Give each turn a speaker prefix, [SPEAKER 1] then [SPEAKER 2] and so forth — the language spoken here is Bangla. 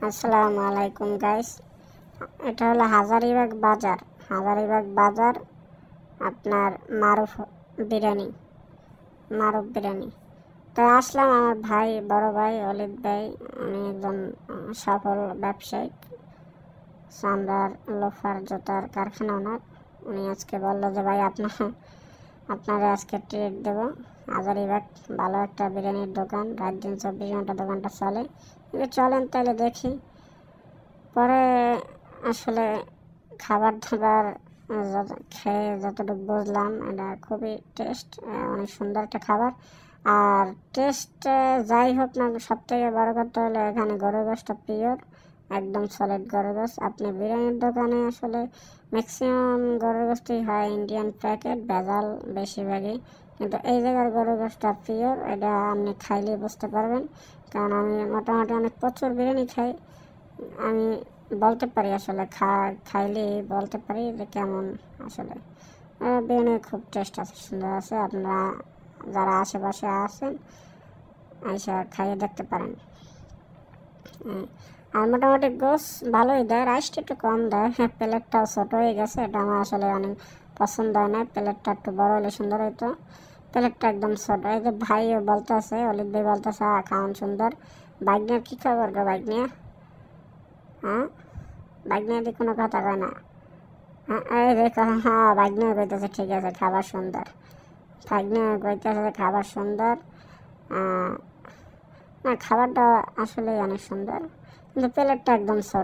[SPEAKER 1] আসসালামু আলাইকুম গাইস। এটা হলো হাজারীবাগ বাজার। হাজারীবাগ বাজার আপনার মারুফ বিরিয়ানি। তো আসলাম, আমার ভাই, বড় ভাই অলিদ ভাই, উনি একজন সফল ব্যবসায়ী, চামড়ার লোফার জুতার কারখানা ওনার। উনি আজকে বললো যে ভাই আপনারা আজকে ট্রিট দেবো। হাজারীবাগ ভালো একটা বিরিয়ানির দোকান, রাত দিন 24 ঘন্টা দোকানটা চলে। চলেন তাহলে দেখি। পরে আসলে খাবার দাবার খেয়ে যতটুকু বুঝলাম, এটা খুবই টেস্ট, অনেক সুন্দর একটা খাবার। আর টেস্ট যাই হোক না, সব থেকে বড় কথা হলো এখানে গরুর গোশটা পিওর, একদম সলিড গরুর গোশ। আপনি বিরিয়ানির দোকানে আসলে ম্যাক্সিমাম গরুর গোশটাই হয় ইন্ডিয়ান প্যাকেট, ভেজাল বেশিরভাগই, কিন্তু এই জায়গার গরুর গোশটা পিওর। এটা আপনি খাইলেই বুঝতে পারবেন, কারণ আমি মোটামুটি অনেক প্রচুর বিরিয়ানি খাই। আমি বলতে পারি আসলে খাইলে বলতে পারি যে কেমন আসলে। বিরিয়ানি খুব টেস্ট আছে, সুন্দর আছে। আপনারা যারা আশেপাশে আছেন এসে খাইয়ে দেখতে পারেন। আর মোটামুটি গোস ভালোই দেয়, রাইসটা একটু কম দেয়, প্লেটটাও ছোটো হয়ে গেছে। এটা আমার আসলে অনেক পছন্দ হয় না, প্লেটটা একটু বড় হলে সুন্দর হইতো। প্লেটটা একদম ছোটো। এই যে ভাইও বলতেছে, অলিদ ভাই বলতেছে খাওয়ান সুন্দর। বাইক নিয়ে কী খবর গো? বাইক নিয়ে বাইক নিয়ে দিয়ে কোনো কথা কয় না। এই দেখো, বাইক নিয়ে কইতেছে ঠিক আছে খাবার সুন্দর। বাইক নিয়ে কইতেছে খাবার সুন্দর। না, খাবারটা আসলেই অনেক সুন্দর, কিন্তু প্লেটটা একদম ছোট।